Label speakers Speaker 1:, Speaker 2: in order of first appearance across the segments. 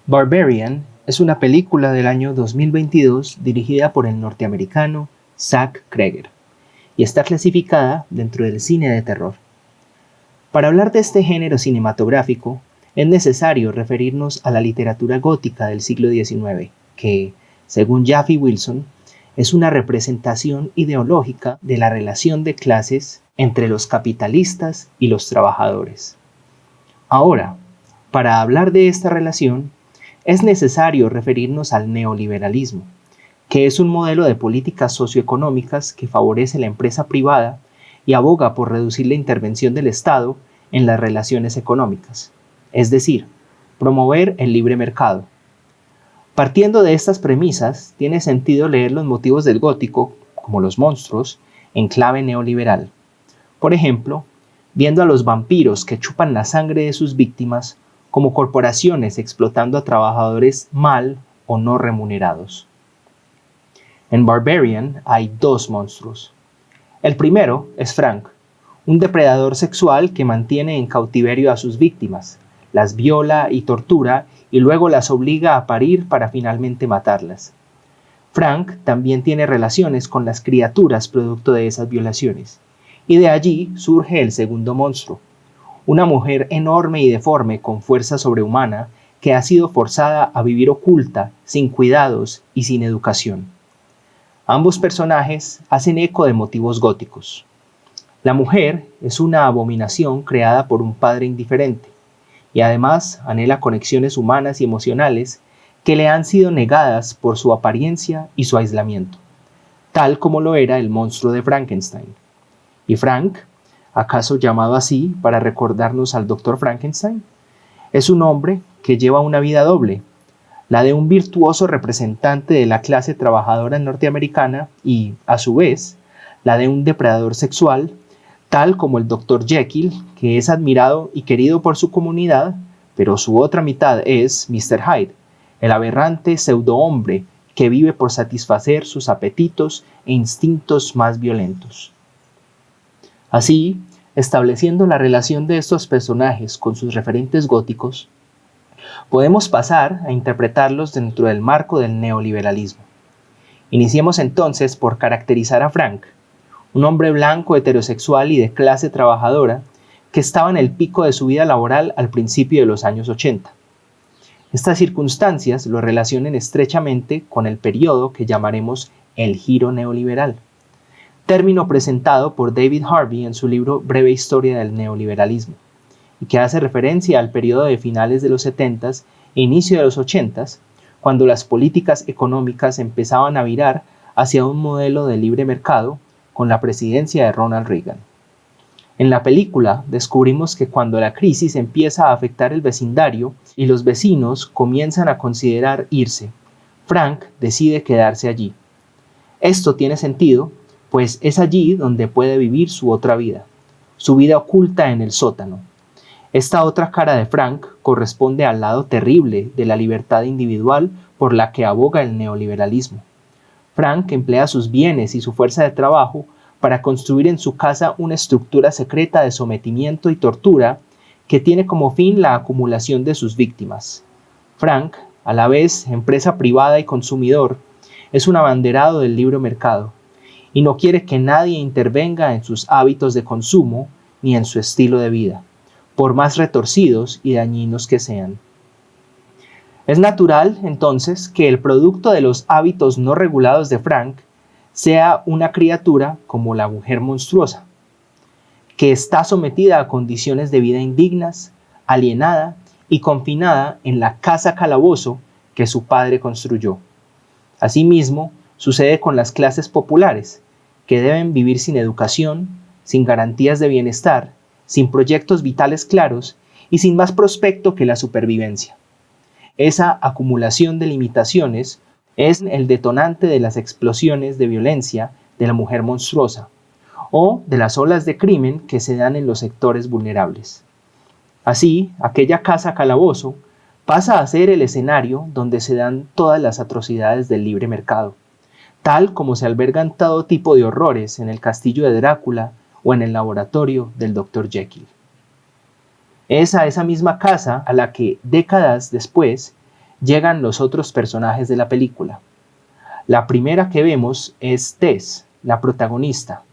Speaker 1: Barbarian es una película del año 2022 dirigida por el norteamericano Zach Cregger y está clasificada dentro del cine de terror. Para hablar de este género cinematográfico, es necesario referirnos a la literatura gótica del siglo XIX, que, según Jaffe Wilson, es una representación ideológica de la relación de clases entre los capitalistas y los trabajadores. Ahora, para hablar de esta relación, es necesario referirnos al neoliberalismo, que es un modelo de políticas socioeconómicas que favorece la empresa privada y aboga por reducir la intervención del Estado en las relaciones económicas, es decir, promover el libre mercado. Partiendo de estas premisas, tiene sentido leer los motivos del gótico, como los monstruos, en clave neoliberal. Por ejemplo, viendo a los vampiros que chupan la sangre de sus víctimas como corporaciones explotando a trabajadores mal o no remunerados. En Barbarian hay dos monstruos. El primero es Frank, un depredador sexual que mantiene en cautiverio a sus víctimas, las viola y tortura y luego las obliga a parir para finalmente matarlas. Frank también tiene relaciones con las criaturas producto de esas violaciones, y de allí surge el segundo monstruo, una mujer enorme y deforme con fuerza sobrehumana que ha sido forzada a vivir oculta, sin cuidados y sin educación. Ambos personajes hacen eco de motivos góticos. La mujer es una abominación creada por un padre indiferente, y además anhela conexiones humanas y emocionales que le han sido negadas por su apariencia y su aislamiento, tal como lo era el monstruo de Frankenstein. ¿Y Frank, acaso llamado así para recordarnos al Dr. Frankenstein? Es un hombre que lleva una vida doble, la de un virtuoso representante de la clase trabajadora norteamericana y, a su vez, la de un depredador sexual, tal como el Dr. Jekyll, que es admirado y querido por su comunidad, pero su otra mitad es Mr. Hyde, el aberrante pseudo-hombre que vive por satisfacer sus apetitos e instintos más violentos. Así, estableciendo la relación de estos personajes con sus referentes góticos, podemos pasar a interpretarlos dentro del marco del neoliberalismo. Iniciemos entonces por caracterizar a Frank, un hombre blanco, heterosexual y de clase trabajadora que estaba en el pico de su vida laboral al principio de los años 80. Estas circunstancias lo relacionan estrechamente con el periodo que llamaremos el giro neoliberal, término presentado por David Harvey en su libro Breve Historia del Neoliberalismo, y que hace referencia al periodo de finales de los 70s e inicio de los 80s, cuando las políticas económicas empezaban a virar hacia un modelo de libre mercado con la presidencia de Ronald Reagan. En la película descubrimos que cuando la crisis empieza a afectar el vecindario y los vecinos comienzan a considerar irse, Frank decide quedarse allí. Esto tiene sentido, pues es allí donde puede vivir su otra vida, su vida oculta en el sótano. Esta otra cara de Frank corresponde al lado terrible de la libertad individual por la que aboga el neoliberalismo. Frank emplea sus bienes y su fuerza de trabajo para construir en su casa una estructura secreta de sometimiento y tortura que tiene como fin la acumulación de sus víctimas. Frank, a la vez empresa privada y consumidor, es un abanderado del libre mercado y no quiere que nadie intervenga en sus hábitos de consumo ni en su estilo de vida, por más retorcidos y dañinos que sean. Es natural, entonces, que el producto de los hábitos no regulados de Frank sea una criatura como la mujer monstruosa, que está sometida a condiciones de vida indignas, alienada y confinada en la casa calabozo que su padre construyó. Asimismo, sucede con las clases populares, que deben vivir sin educación, sin garantías de bienestar, sin proyectos vitales claros y sin más prospecto que la supervivencia. Esa acumulación de limitaciones es el detonante de las explosiones de violencia de la mujer monstruosa o de las olas de crimen que se dan en los sectores vulnerables. Así, aquella casa calabozo pasa a ser el escenario donde se dan todas las atrocidades del libre mercado, tal como se albergan todo tipo de horrores en el castillo de Drácula o en el laboratorio del Dr. Jekyll. Es a esa misma casa a la que, décadas después, llegan los otros personajes de la película. La primera que vemos es Tess, la protagonista,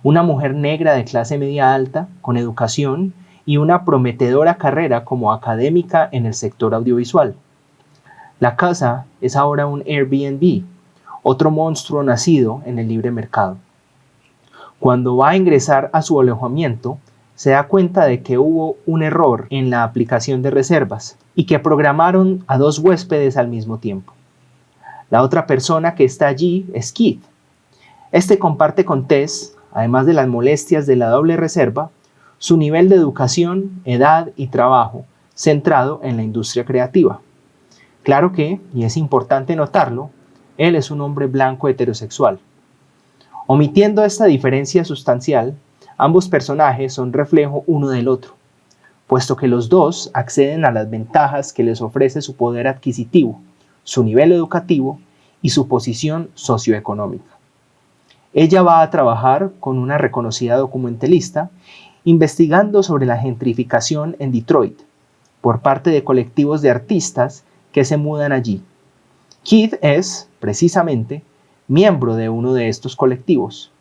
Speaker 1: una mujer negra de clase media alta, con educación y una prometedora carrera como académica en el sector audiovisual. La casa es ahora un Airbnb, otro monstruo nacido en el libre mercado. Cuando va a ingresar a su alojamiento, se da cuenta de que hubo un error en la aplicación de reservas y que programaron a 2 huéspedes al mismo tiempo. La otra persona que está allí es Keith. Este comparte con Tess, además de las molestias de la doble reserva, su nivel de educación, edad y trabajo centrado en la industria creativa. Claro que, y es importante notarlo, él es un hombre blanco heterosexual. Omitiendo esta diferencia sustancial, ambos personajes son reflejo uno del otro, puesto que los dos acceden a las ventajas que les ofrece su poder adquisitivo, su nivel educativo y su posición socioeconómica. Ella va a trabajar con una reconocida documentalista investigando sobre la gentrificación en Detroit por parte de colectivos de artistas que se mudan allí. Keith es, precisamente, miembro de uno de estos colectivos.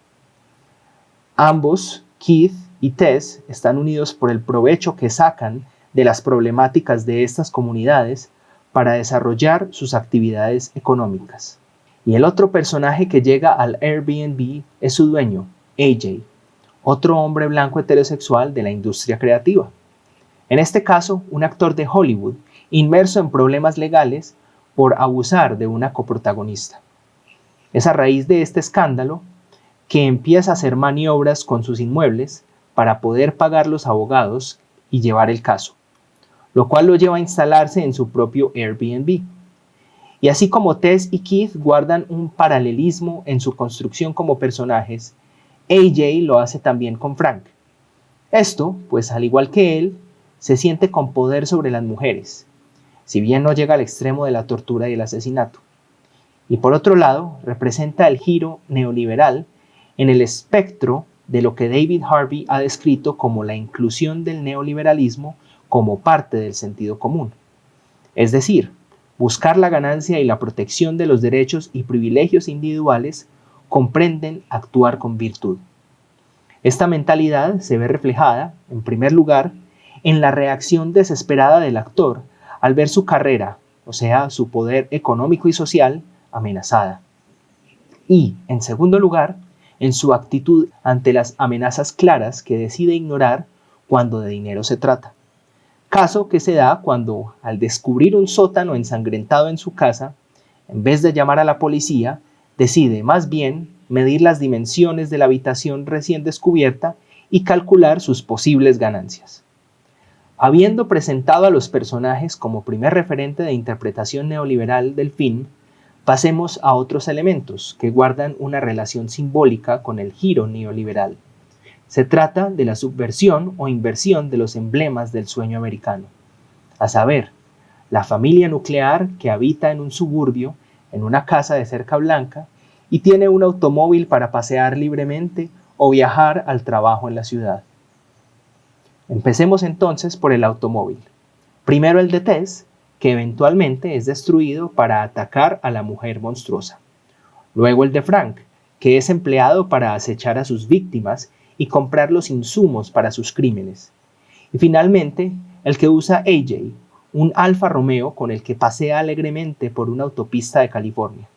Speaker 1: Ambos, Keith y Tess, están unidos por el provecho que sacan de las problemáticas de estas comunidades para desarrollar sus actividades económicas. Y el otro personaje que llega al Airbnb es su dueño, AJ, otro hombre blanco heterosexual de la industria creativa. En este caso, un actor de Hollywood inmerso en problemas legales por abusar de una coprotagonista. Es a raíz de este escándalo que empieza a hacer maniobras con sus inmuebles para poder pagar los abogados y llevar el caso, lo cual lo lleva a instalarse en su propio Airbnb. Y así como Tess y Keith guardan un paralelismo en su construcción como personajes, AJ lo hace también con Frank. Esto, pues al igual que él, se siente con poder sobre las mujeres, si bien no llega al extremo de la tortura y el asesinato. Y por otro lado, representa el giro neoliberal en el espectro de lo que David Harvey ha descrito como la inclusión del neoliberalismo como parte del sentido común. Es decir, buscar la ganancia y la protección de los derechos y privilegios individuales comprenden actuar con virtud. Esta mentalidad se ve reflejada, en primer lugar, en la reacción desesperada del actor al ver su carrera, o sea, su poder económico y social, amenazada. Y, en segundo lugar, en su actitud ante las amenazas claras que decide ignorar cuando de dinero se trata. Caso que se da cuando, al descubrir un sótano ensangrentado en su casa, en vez de llamar a la policía, decide más bien medir las dimensiones de la habitación recién descubierta y calcular sus posibles ganancias. Habiendo presentado a los personajes como primer referente de interpretación neoliberal del film, pasemos a otros elementos que guardan una relación simbólica con el giro neoliberal. Se trata de la subversión o inversión de los emblemas del sueño americano, a saber, la familia nuclear que habita en un suburbio, en una casa de cerca blanca, y tiene un automóvil para pasear libremente o viajar al trabajo en la ciudad. Empecemos entonces por el automóvil. Primero el de Tess, que eventualmente es destruido para atacar a la mujer monstruosa. Luego el de Frank, que es empleado para acechar a sus víctimas y comprar los insumos para sus crímenes. Y finalmente, el que usa AJ, un Alfa Romeo con el que pasea alegremente por una autopista de California.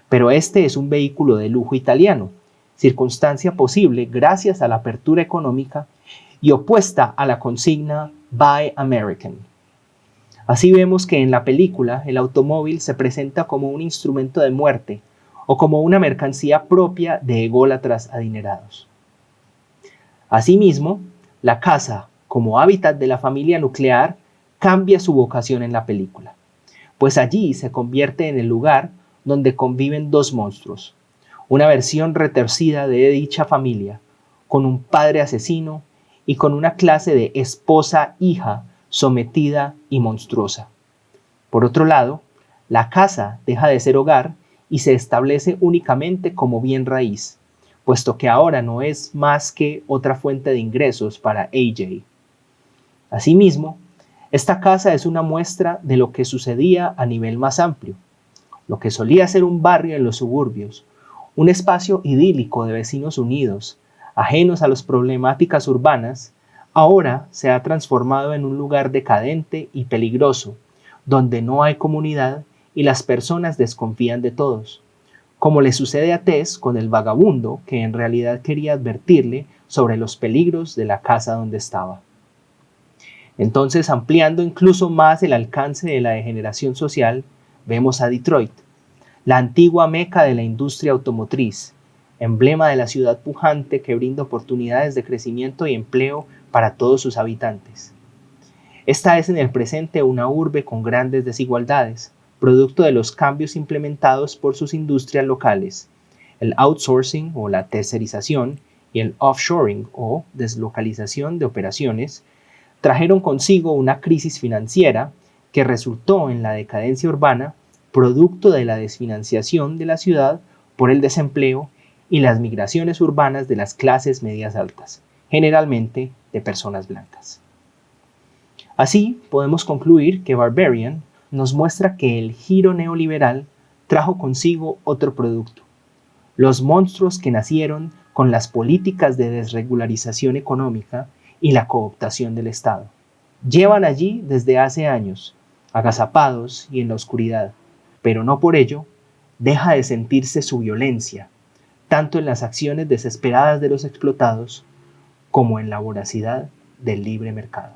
Speaker 1: Pero este es un vehículo de lujo italiano, circunstancia posible gracias a la apertura económica y opuesta a la consigna Buy American. Así vemos que en la película el automóvil se presenta como un instrumento de muerte o como una mercancía propia de ególatras adinerados. Asimismo, la casa, como hábitat de la familia nuclear, cambia su vocación en la película, pues allí se convierte en el lugar donde conviven 2 monstruos, una versión retorcida de dicha familia, con un padre asesino y con una clase de esposa-hija sometida y monstruosa. Por otro lado, la casa deja de ser hogar y se establece únicamente como bien raíz, puesto que ahora no es más que otra fuente de ingresos para AJ. Asimismo, Esta casa es una muestra de lo que sucedía a nivel más amplio, lo que solía ser un barrio en los suburbios, un espacio idílico de vecinos unidos, ajenos a las problemáticas urbanas, ahora se ha transformado en un lugar decadente y peligroso, donde no hay comunidad y las personas desconfían de todos, como le sucede a Tess con el vagabundo que en realidad quería advertirle sobre los peligros de la casa donde estaba. Entonces, ampliando incluso más el alcance de la degeneración social, vemos a Detroit, la antigua meca de la industria automotriz, emblema de la ciudad pujante que brinda oportunidades de crecimiento y empleo para todos sus habitantes. Esta es en el presente una urbe con grandes desigualdades, producto de los cambios implementados por sus industrias locales, el outsourcing o la tercerización y el offshoring o deslocalización de operaciones, trajeron consigo una crisis financiera que resultó en la decadencia urbana, producto de la desfinanciación de la ciudad por el desempleo y las migraciones urbanas de las clases medias altas, generalmente de personas blancas. Así, podemos concluir que Barbarian nos muestra que el giro neoliberal trajo consigo otro producto, los monstruos que nacieron con las políticas de desregularización económica y la cooptación del Estado. Llevan allí desde hace años, agazapados y en la oscuridad, pero no por ello deja de sentirse su violencia, tanto en las acciones desesperadas de los explotados como en la voracidad del libre mercado.